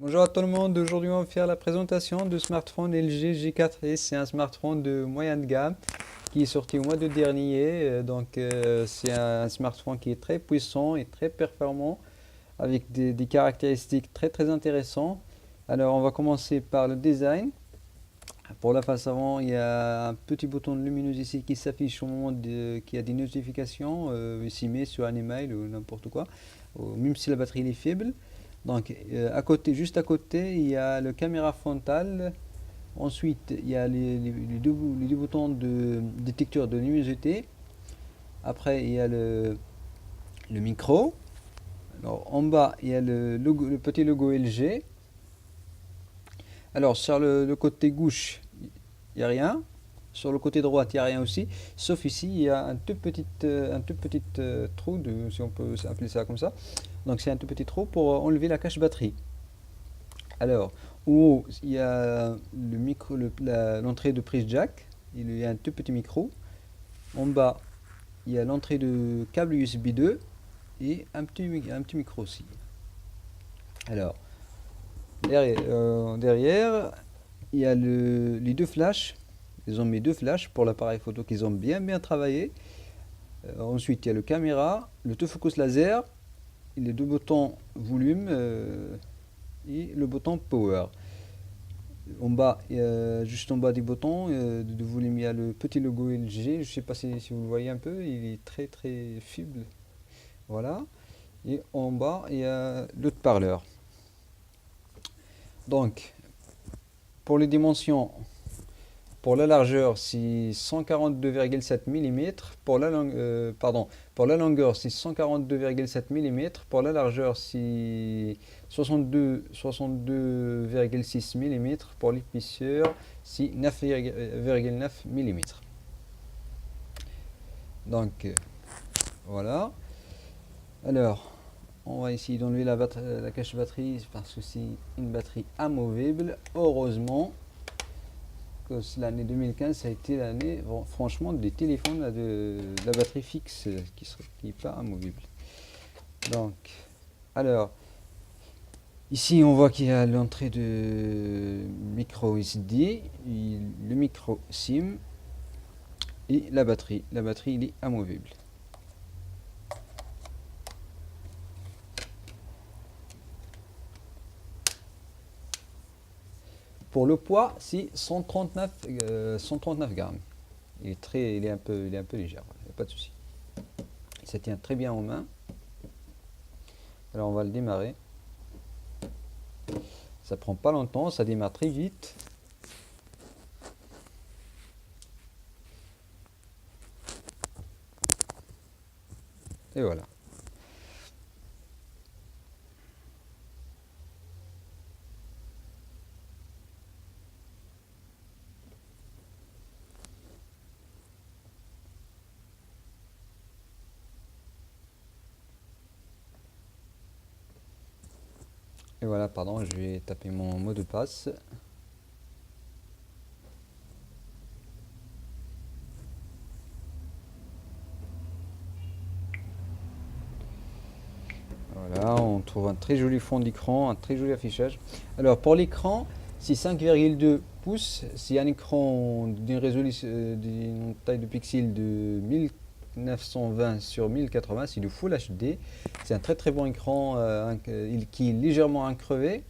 Bonjour à tout le monde, aujourd'hui on va faire la présentation du smartphone LG G4S. C'est un smartphone de moyenne gamme qui est sorti au mois de dernier. C'est un smartphone qui est très puissant et très performant avec des caractéristiques très intéressantes. Alors on va commencer par le design. Pour la face avant, il y a un petit bouton de lumineuse ici qui s'affiche au moment qu'il y a des notifications, ici mais sur un email ou n'importe quoi, même si la batterie est faible. À côté, juste à côté, il y a le caméra frontale. Ensuite, il y a les deux boutons de détecteur de luminosité. Après, il y a le micro. Alors, en bas, il y a le petit logo LG. Alors, sur le côté gauche, il n'y a rien. Sur le côté droit, il n'y a rien aussi. Sauf ici, il y a un tout petit trou, si on peut appeler ça comme ça. Donc, c'est un tout petit trou pour enlever la cache batterie. Alors, en haut, il y a le micro, l'entrée de prise jack. Il y a un tout petit micro. En bas, il y a l'entrée de câble USB 2 et un petit micro aussi. Alors, derrière, il y a les deux flashs. Ils ont mis deux flashs pour l'appareil photo qu'ils ont bien travaillé. Ensuite, il y a le caméra, le autofocus laser, les deux boutons volume et le bouton power. En bas, juste en bas des boutons de volume, il y a le petit logo LG. Je ne sais pas si vous le voyez un peu, il est très fiable. Voilà. Et en bas, il y a le haut-parleur. Donc, pour les dimensions, pour la largeur, c'est 142,7 mm. Pour la longueur, c'est 142,7 mm. Pour la largeur, c'est 62,6 mm. Pour l'épaisseur, c'est 9,9 mm. Donc, voilà. Alors, on va essayer d'enlever la cache batterie parce que c'est une batterie amovible. Heureusement que l'année 2015, ça a été l'année, bon, franchement, des téléphones de la batterie fixe qui n'est pas amovible. Donc, alors, ici, on voit qu'il y a l'entrée de micro SD, le micro SIM et la batterie. La batterie, il est amovible. Pour le poids, c'est 139 grammes. Il est un peu léger, il n'y a pas de souci. Ça tient très bien en main. Alors on va le démarrer. Ça prend pas longtemps, ça démarre très vite. Et voilà. Et voilà, pardon, je vais taper mon mot de passe. Voilà, on trouve un très joli fond d'écran, un très joli affichage. Alors pour l'écran, c'est 5,2 pouces. C'est un écran d'une résolution, d'une taille de pixels de 1920 sur 1080. C'est du Full HD. C'est un très bon écran qui est légèrement increvé.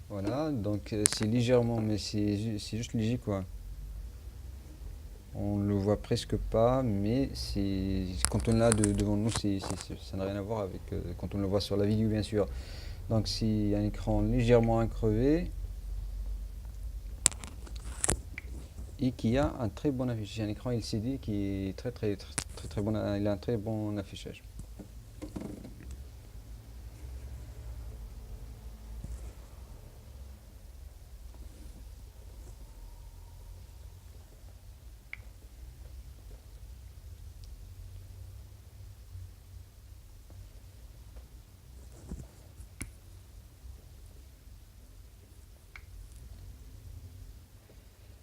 Voilà, donc c'est légèrement, mais c'est juste léger quoi. On le voit presque pas, mais quand on l'a devant nous, ça n'a rien à voir avec quand on le voit sur la vidéo, bien sûr. Donc, c'est un écran légèrement increvé et qui a un très bon affichage. Un écran LCD qui est très bon. Il a un très bon affichage.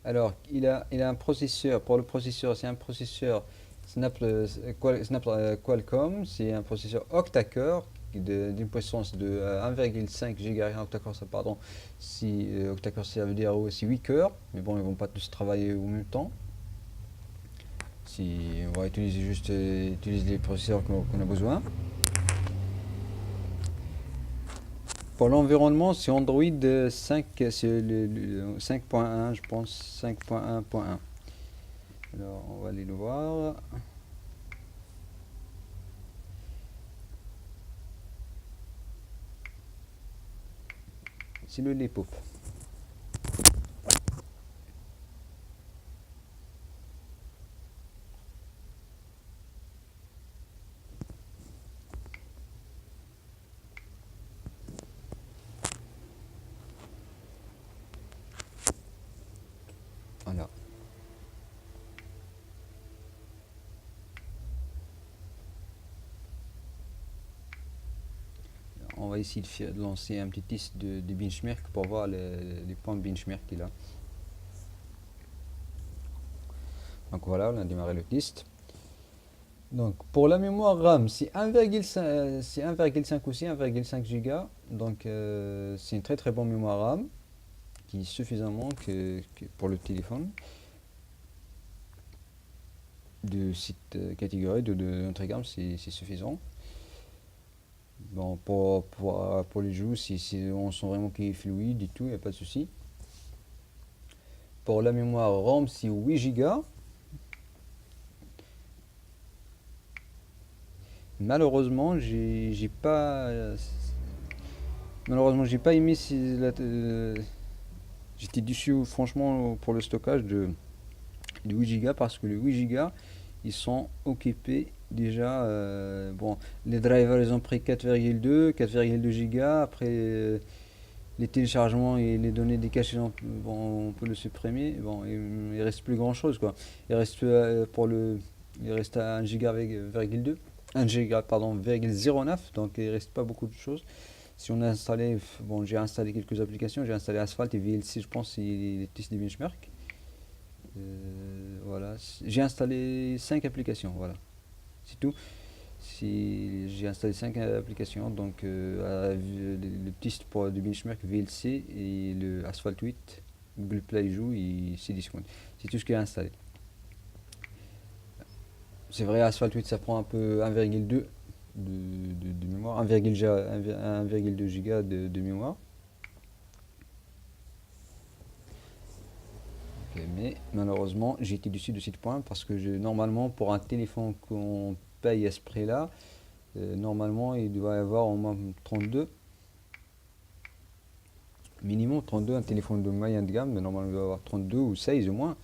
Alors, il a un processeur. Pour le processeur, c'est un processeur Qualcomm, c'est un processeur octa-core d'une puissance de 1,5 GHz octa-core, ça, pardon. Si octa-core, ça veut dire aussi 8 cœurs, mais bon, ils vont pas tous travailler au même temps. Si on va utiliser juste utiliser les processeurs qu'on a besoin. Pour l'environnement, c'est Android 5, c'est le 5.1, je pense, 5.1.1. Alors, on va aller le voir. C'est le Lepop. Voilà. On va essayer de lancer un petit test de benchmark pour voir les points de benchmark qu'il a. Donc voilà, on a démarré le test. Donc pour la mémoire RAM, c'est 1,5 aussi, 1,5 Go. Donc c'est une très très bonne mémoire RAM qui est suffisamment que pour le téléphone de cette catégorie de notre gamme, c'est suffisant. Bon, pour les jeux, si on sent vraiment qu'il est fluide et tout, il n'y a pas de souci. Pour la mémoire RAM, c'est 8 Go. Malheureusement, j'ai pas aimé j'étais déçu franchement pour le stockage de 8 Go parce que les 8 Go ils sont occupés déjà. Bon, les drivers ils ont pris 4,2 Go. Après les téléchargements et les données des caches, bon, on peut le supprimer. Bon, il reste plus grand chose quoi. Il reste il reste à 1 Go 1 Go pardon, 0,09, donc il reste pas beaucoup de choses. Si on a installé, bon, j'ai installé quelques applications, j'ai installé Asphalt et VLC, je pense, et les tests de benchmark. Voilà, j'ai installé 5 applications, voilà, c'est tout. Si j'ai installé 5 applications, donc le test pour du benchmark VLC et le Asphalt 8, Google Play Joue et Cdiscount. C'est tout ce que j'ai installé. C'est vrai, Asphalt 8 ça prend un peu 1,2 de mémoire, 1,2 Go de mémoire. Mais malheureusement, j'ai été déçu de ce point parce que normalement, pour un téléphone qu'on paye à ce prix-là, normalement, il doit y avoir au moins 32. Minimum 32, un téléphone de moyenne de gamme, mais normalement, il doit y avoir 32 ou 16 au moins.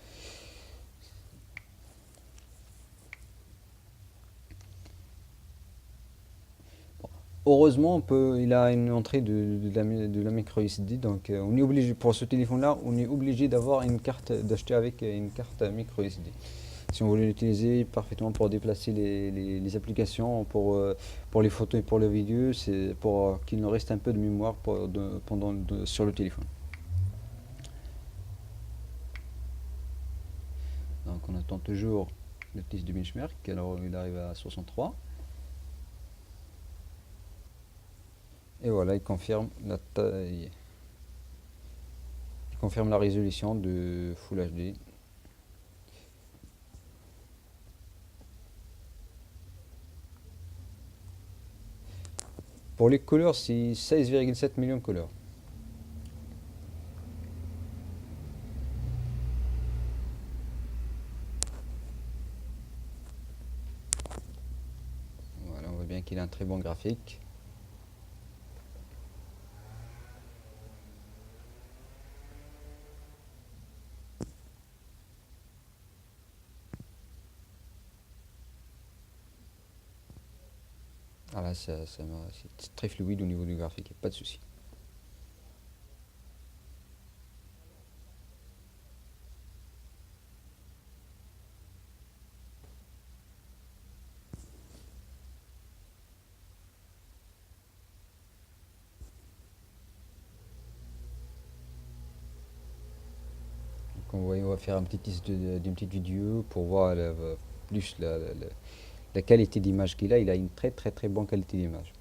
Heureusement, il a une entrée de la micro SD, donc on est obligé, pour ce téléphone-là, on est obligé d'avoir une carte, d'acheter avec une carte micro SD. Si on veut l'utiliser parfaitement pour déplacer les applications, pour les photos et pour les vidéos, c'est pour qu'il nous reste un peu de mémoire sur le téléphone. Donc on attend toujours le test de benchmark, alors il arrive à 63. Et voilà, il confirme la taille. Il confirme la résolution de Full HD. Pour les couleurs, c'est 16,7 millions de couleurs. Voilà, on voit bien qu'il a un très bon graphique. Voilà, c'est très fluide au niveau du graphique, pas de souci. Donc on va faire un petit test d'une petite vidéo pour voir plus la qualité d'image qu'il a. Il a une très très très bonne qualité d'image.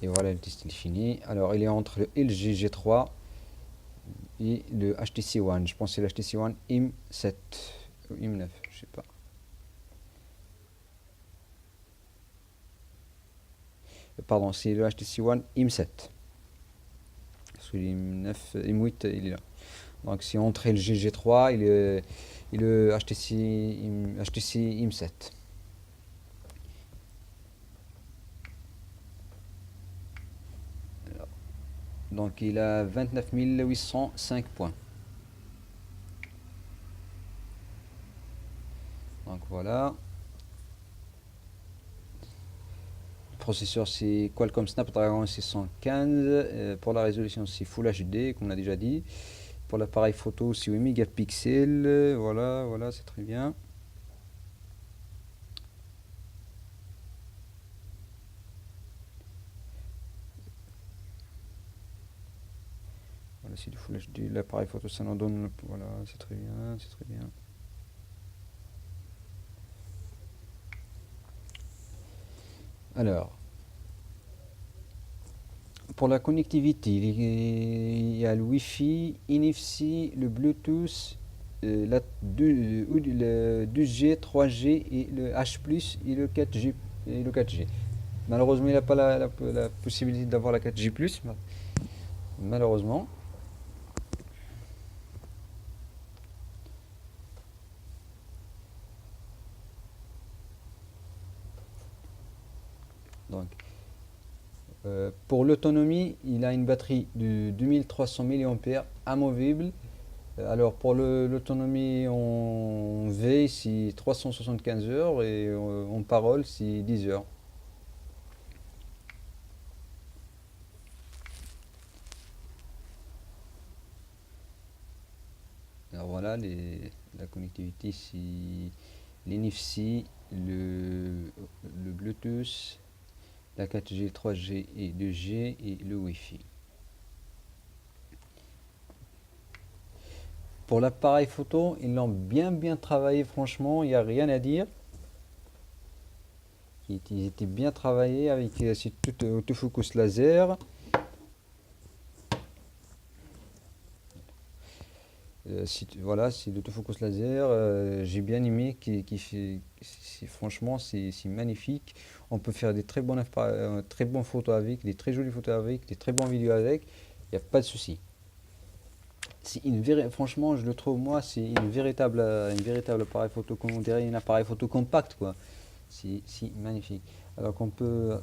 Et voilà, le test est fini. Alors, il est entre le LG G3 et le HTC One. Je pense que c'est le HTC One IM7 ou IM9, je sais pas. Pardon, c'est le HTC One IM7. Parce que l'IM9, IM8, il est là. Donc, c'est entre le GG3 et le HTC IM7. Donc, il a 29 805 points. Donc, voilà. Le processeur, c'est Qualcomm Snapdragon 615. Pour la résolution, c'est Full HD, comme on a déjà dit. Pour l'appareil photo, c'est 8 mégapixels. Voilà, c'est très bien. Voilà, c'est du Full HD. L'appareil photo, ça en donne. Voilà, c'est très bien, c'est très bien. Alors, pour la connectivité, il y a le Wi-Fi, NFC, le Bluetooth, le 2G, 3G et le H+, et le 4G. Et le 4G. Malheureusement, il n'a pas la possibilité d'avoir la 4G+, malheureusement. Donc, pour l'autonomie, il a une batterie de 2300 mAh amovible. Alors pour l'autonomie en V, c'est 375 heures et en parole, c'est 10 heures. Alors voilà, la connectivité, c'est l'NFC, le Bluetooth, la 4G, 3G et 2G et le Wi-Fi. Pour l'appareil photo, ils l'ont bien travaillé, franchement, il n'y a rien à dire. Ils étaient bien travaillés avec c'est tout autofocus laser. Voilà, c'est l'autofocus laser. J'ai bien aimé, franchement, c'est magnifique. On peut faire des très bonnes photos avec, des très jolies photos avec, des très bonnes vidéos avec. Il n'y a pas de souci. Franchement, je le trouve, moi, c'est une véritable appareil photo, comme on dirait un appareil photo compact, quoi. C'est magnifique. Alors qu'on peut,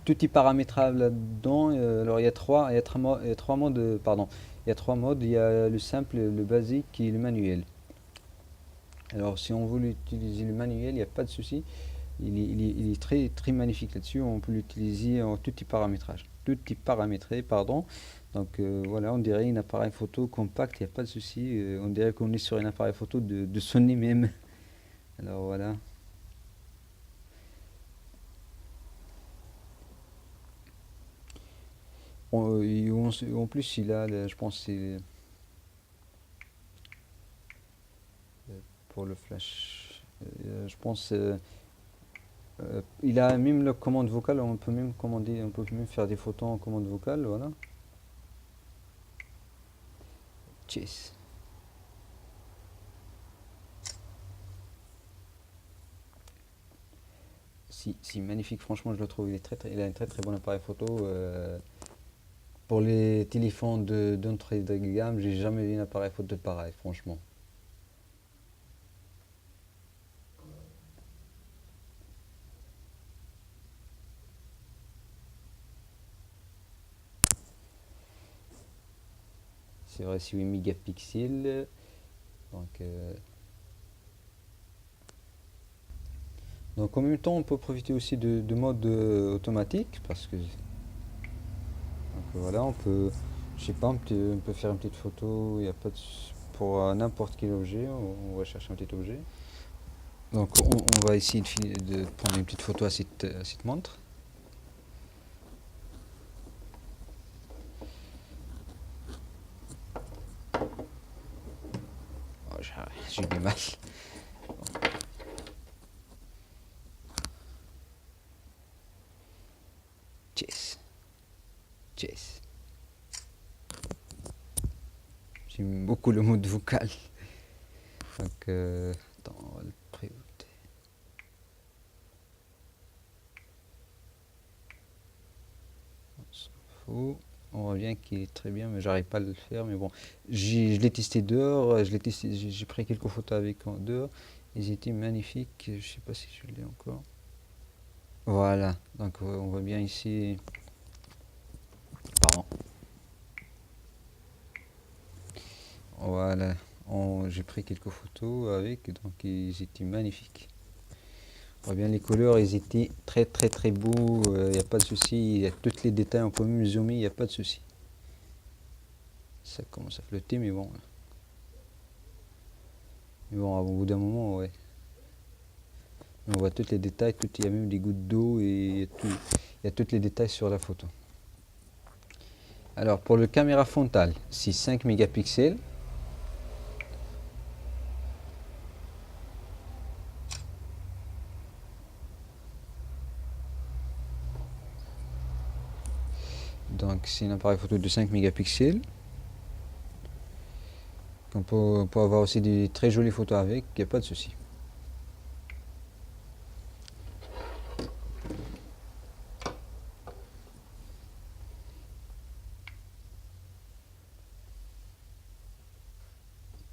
tout est paramétrable là-dedans. Alors il y a trois modes, pardon. Il y a trois modes. Il y a le simple, le basique et le manuel. Alors si on veut utiliser le manuel, il n'y a pas de souci. Il est très magnifique là-dessus. On peut l'utiliser en tout est paramétrage. Tout est paramétré, pardon. Donc voilà, on dirait un appareil photo compact, il n'y a pas de souci. On dirait qu'on est sur un appareil photo de Sony même. Alors voilà. En plus, je pense, c'est pour le flash. Je pense, il a même la commande vocale. On peut même commander, on peut même faire des photos en commande vocale. Voilà. Cheers. Si magnifique, franchement, je le trouve. Il a un très bon appareil photo. Pour les téléphones d'entrée de gamme, j'ai jamais vu un appareil photo pareil, franchement. C'est vrai, c'est 8 mégapixels. Donc, donc en même temps, on peut profiter aussi de mode automatique parce que voilà, je sais pas, on peut faire une petite photo. Il y a pas de, pour n'importe quel objet, on va chercher un petit objet. Donc on va essayer de prendre une petite photo à cette montre. j'ai du mal. Chess. Chess. J'aime beaucoup le mode vocal. Donc, attends, on va le préouter. On s'en fout. On voit bien qu'il est très bien, mais j'arrive pas à le faire. Mais bon, je l'ai testé dehors. J'ai pris quelques photos avec en dehors. Ils étaient magnifiques. Je sais pas si je l'ai encore. Voilà. Donc, on voit bien ici. Pardon. Voilà. J'ai pris quelques photos avec, donc ils étaient magnifiques. On voit bien les couleurs, ils étaient très très très beaux. Il n'y a pas de souci. Il y a tous les détails. On peut même zoomer. Il n'y a pas de souci. Ça commence à flotter, mais bon. Mais bon, au bout d'un moment, ouais. On voit tous les détails, il y a même des gouttes d'eau et il y a tous les détails sur la photo. Alors pour le caméra frontale, c'est 5 mégapixels. Donc c'est un appareil photo de 5 mégapixels. On peut avoir aussi des très jolies photos avec, il n'y a pas de souci.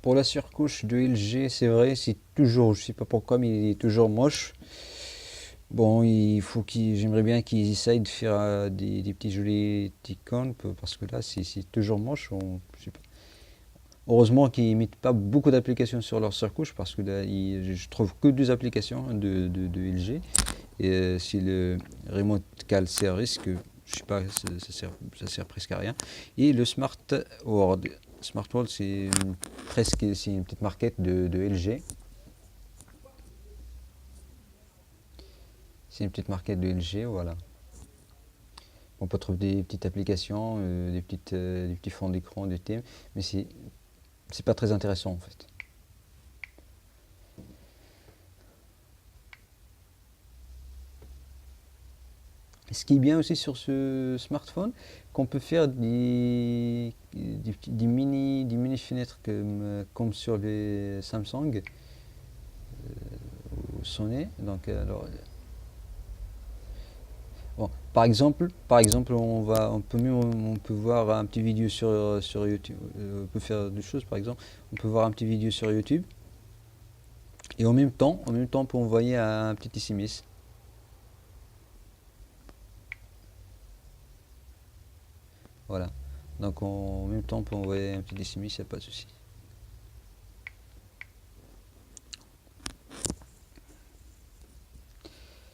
Pour la surcouche de LG, c'est vrai, c'est toujours, je sais pas pourquoi, mais il est toujours moche. Bon, j'aimerais bien qu'ils essayent de faire des petits jolis icônes, parce que là, c'est toujours moche. Je sais pas. Heureusement qu'ils mettent pas beaucoup d'applications sur leur surcouche, parce que là, je trouve que deux applications de LG. Et c'est le Remote Cal Service, que je sais pas, ça sert presque à rien. Et le Smart World. Smart World, c'est une petite marquette de LG. C'est une petite marquette de LG, voilà. On peut trouver des petites applications, des petits fonds d'écran, des thèmes, mais c'est pas très intéressant en fait. Ce qui est bien aussi sur ce smartphone, qu'on peut faire des mini fenêtres comme sur les Samsung ou Sony. Donc, alors, bon, par exemple, on peut voir un petit vidéo sur YouTube. On peut faire deux choses, par exemple. On peut voir un petit vidéo sur YouTube et en même temps, on peut envoyer un petit SMS. Voilà. Donc en même temps, on peut envoyer un petit SMS, il n'y a pas de souci.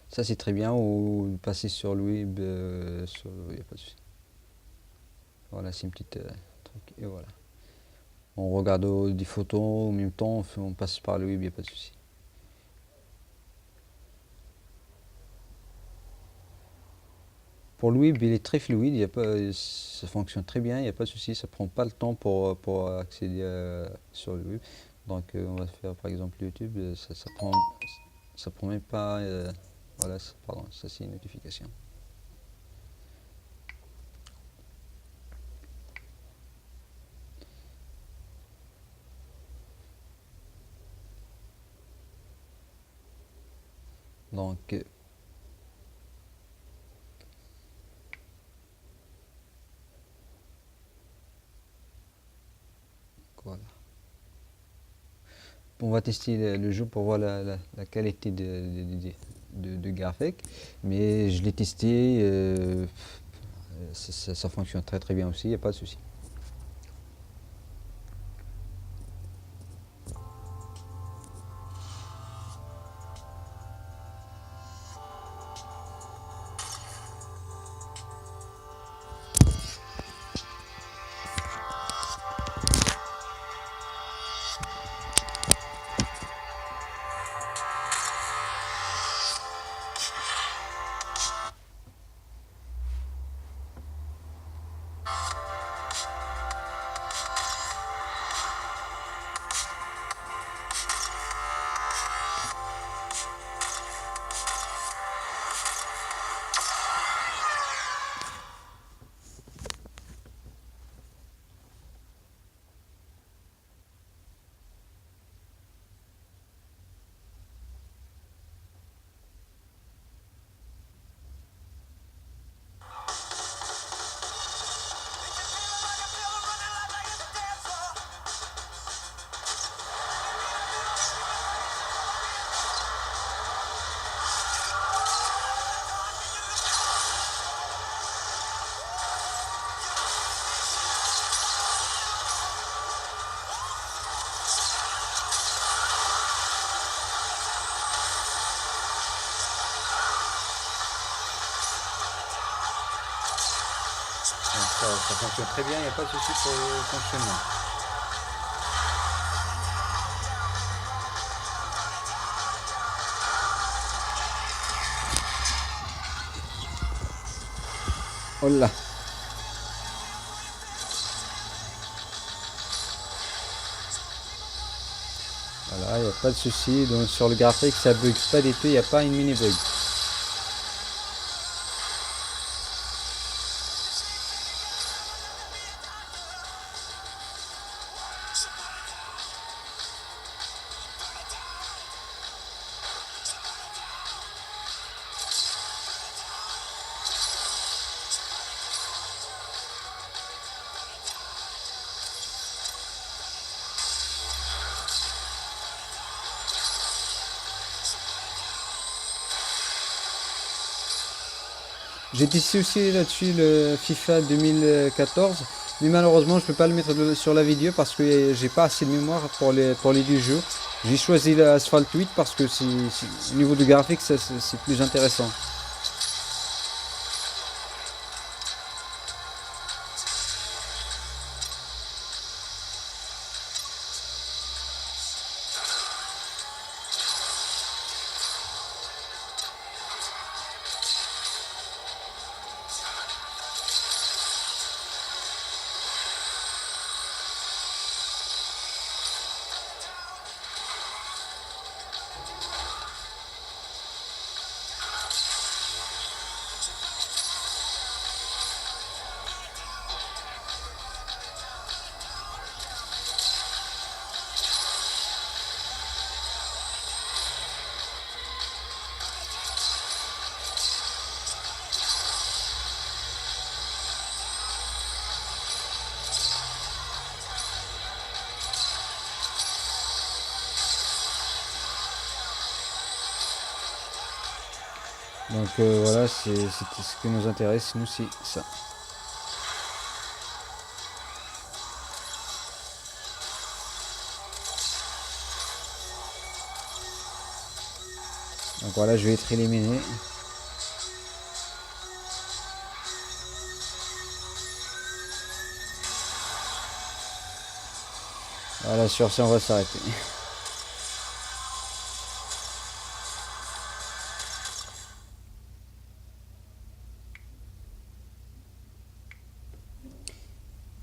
Ça c'est très bien, ou passer sur le web, il n'y a pas de souci. Voilà, c'est une petite truc, et voilà. On regarde des photos, en même temps, on passe par le web, il n'y a pas de souci. Pour le web, il est très fluide, il y a pas, ça fonctionne très bien, il n'y a pas de souci, ça prend pas le temps pour accéder sur le web. Donc on va faire par exemple YouTube, ça prend même pas, voilà, pardon, ça c'est une notification. Donc voilà. On va tester le jeu pour voir la qualité de graphique, mais je l'ai testé, ça fonctionne très très bien aussi, il n'y a pas de souci. Ça fonctionne très bien, il n'y a pas de souci pour le fonctionnement. Oh là. Voilà, il n'y a pas de souci. Donc sur le graphique, ça bug pas du tout, il n'y a pas une mini bug. J'ai testé aussi là-dessus le FIFA 2014, mais malheureusement je peux pas le mettre sur la vidéo parce que j'ai pas assez de mémoire pour les deux jeux. J'ai choisi l'Asphalt 8 parce que au niveau du graphique c'est plus intéressant. Donc voilà, c'est ce qui nous intéresse, nous c'est ça. Donc voilà, je vais être éliminé. Voilà, sur ça on va s'arrêter.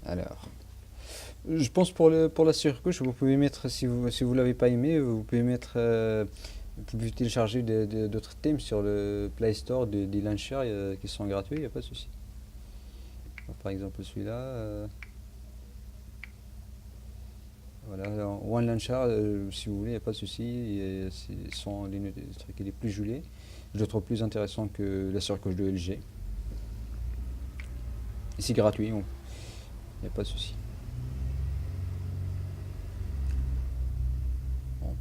Alors, je pense pour la surcouche, vous pouvez mettre, si vous l'avez pas aimé, vous pouvez mettre, vous pouvez télécharger d'autres thèmes sur le Play Store des launchers qui sont gratuits, il n'y a pas de souci. Par exemple celui-là, voilà, One Launcher, si vous voulez, il n'y a pas de souci, ce sont les trucs les plus jolis. Je le trouve plus intéressant que la surcouche de LG. Et c'est gratuit, il n'y a pas de souci. Bon.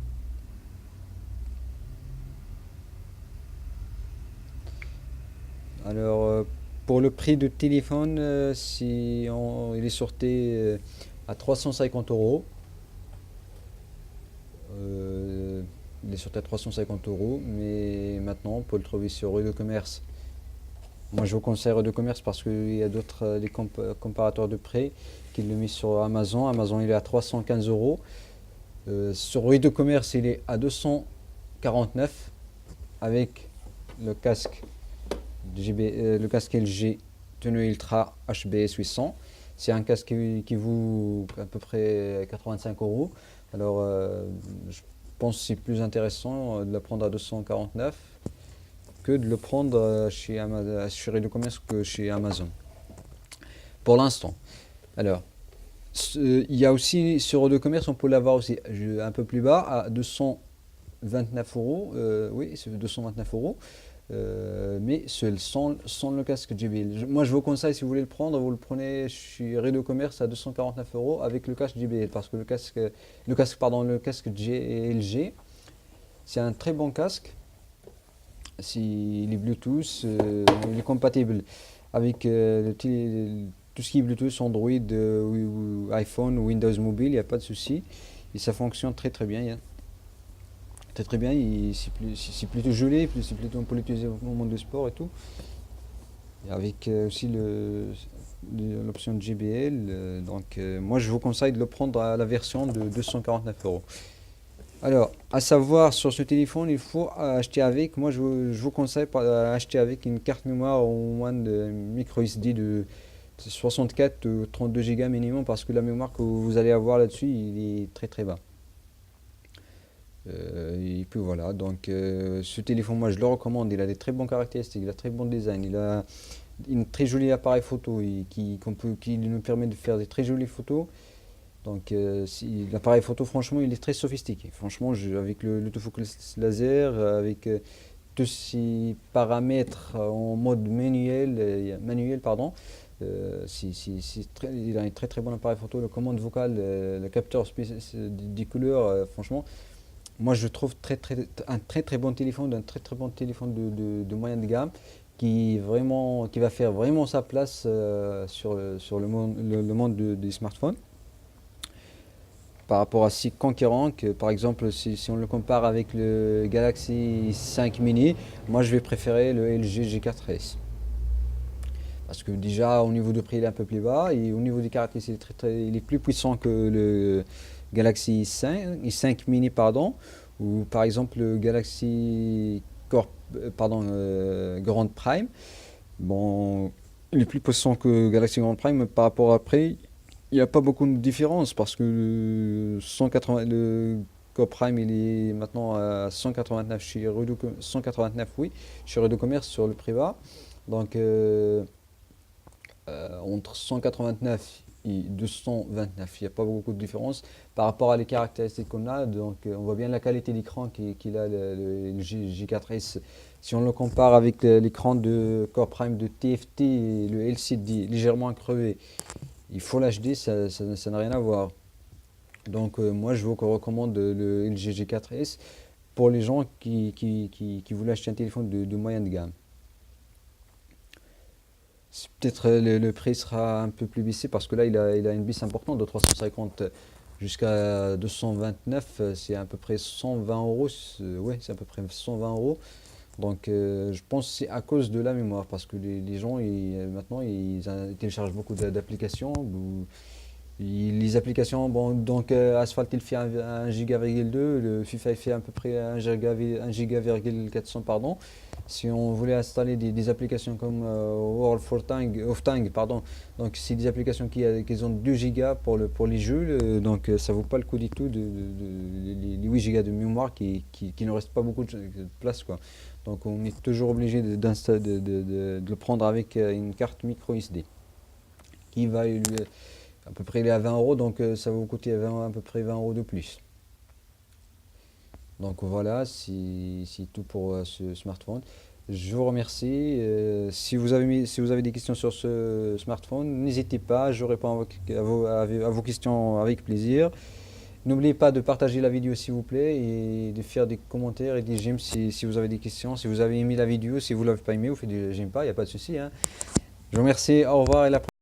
Alors, pour le prix de téléphone, il est sorti à 350 euros. Il est sorti à 350 euros, mais maintenant, on peut le trouver sur Rue de Commerce. Moi, je vous conseille Rue de Commerce parce qu'il y a d'autres comparateurs de prix qui le mis sur Amazon. Amazon, il est à 315 euros. Sur Rue de Commerce, il est à 249 avec le casque le casque LG Tenue Ultra HBS 800. C'est un casque qui vaut à peu près 85 euros. Alors, je pense que c'est plus intéressant de le prendre à 249 que de le prendre chez Rue de Commerce que chez Amazon. Pour l'instant. Alors, il y a aussi sur Rue de Commerce, on peut l'avoir aussi un peu plus bas à 229 euros. Oui, c'est 229 euros. Mais sans le casque JBL. Moi, je vous conseille, si vous voulez le prendre, vous le prenez chez Rue de Commerce à 249 euros avec le casque JBL, parce que le casque LG, c'est un très bon casque. Il est Bluetooth, il est compatible avec tout ce qui est Bluetooth, Android, iPhone, Windows Mobile, il n'y a pas de souci. Et ça fonctionne très très bien. Très très bien, c'est plutôt joli, on peut l'utiliser au moment de sport et tout. Et avec aussi l'option JBL. Moi, je vous conseille de le prendre à la version de 249 €. Alors, à savoir, sur ce téléphone, il faut acheter avec. Moi, je vous conseille acheter avec une carte mémoire au moins de micro SD de 64 ou 32 Go minimum, parce que la mémoire que vous allez avoir là-dessus, il est très très bas. Et puis voilà, ce téléphone, moi je le recommande. Il a des très bonnes caractéristiques, il a très bon design, il a une très jolie appareil photo qui nous permet de faire des très jolies photos. L'appareil photo, franchement, il est très sophistiqué. Franchement, avec l'autofocus laser, avec tous ces paramètres en mode manuel, pardon, il a un très très bon appareil photo. Le commande vocale, le capteur des couleurs, franchement, moi je trouve un très très bon téléphone, un très très bon téléphone de moyenne gamme qui va faire vraiment sa place sur le monde des smartphones par rapport à ses concurrents, par exemple si on le compare avec le Galaxy 5 mini, moi je vais préférer le LG G4S. Parce que déjà au niveau de prix il est un peu plus bas et au niveau des caractéristiques il est plus puissant que le Galaxy 5 mini, pardon, ou par exemple le Galaxy Grand Prime. Bon, il est plus puissant que Galaxy Grand Prime, mais par rapport à prix, il n'y a pas beaucoup de différence parce que le Core Prime il est maintenant à 189 chez Redo, 189 oui, chez Redo Commerce sur le prix bas. Donc entre 189 et 229, il n'y a pas beaucoup de différence par rapport à les caractéristiques qu'on a. On voit bien la qualité d'écran qu'il a le G4S. Si on le compare avec l'écran de Core Prime de TFT et le LCD légèrement crevé, il faut l'HD, ça n'a rien à voir. Moi je vous recommande le LG G4S pour les gens qui voulaient acheter un téléphone de moyenne gamme. Peut-être le prix sera un peu plus baissé parce que là il a une baisse importante de 350 jusqu'à 229, c'est à peu près 120 €. Ouais, c'est à peu près 120 €. Je pense que c'est à cause de la mémoire parce que les gens maintenant ils téléchargent beaucoup d'applications. Les applications, bon, Asphalt il fait 1 giga,2, le FIFA il fait à peu près 1 giga,400, pardon. Si on voulait installer des applications comme World of Tanks, pardon, donc c'est des applications qui ont 2 gigas pour les jeux, ça vaut pas le coup du tout les 8 gigas de mémoire qui ne reste pas beaucoup de place, quoi. Donc on est toujours obligé de le prendre avec une carte micro SD qui va à peu près il est à 20 €, ça va vous coûter à peu près 20 € de plus. Donc voilà, c'est tout pour ce smartphone. Je vous remercie. Si vous avez des questions sur ce smartphone, n'hésitez pas, je réponds à vos questions avec plaisir. N'oubliez pas de partager la vidéo s'il vous plaît et de faire des commentaires et des j'aime si vous avez des questions. Si vous avez aimé la vidéo, si vous ne l'avez pas aimé, vous faites des j'aime pas, il n'y a pas de souci, hein. Je vous remercie, au revoir et à la prochaine.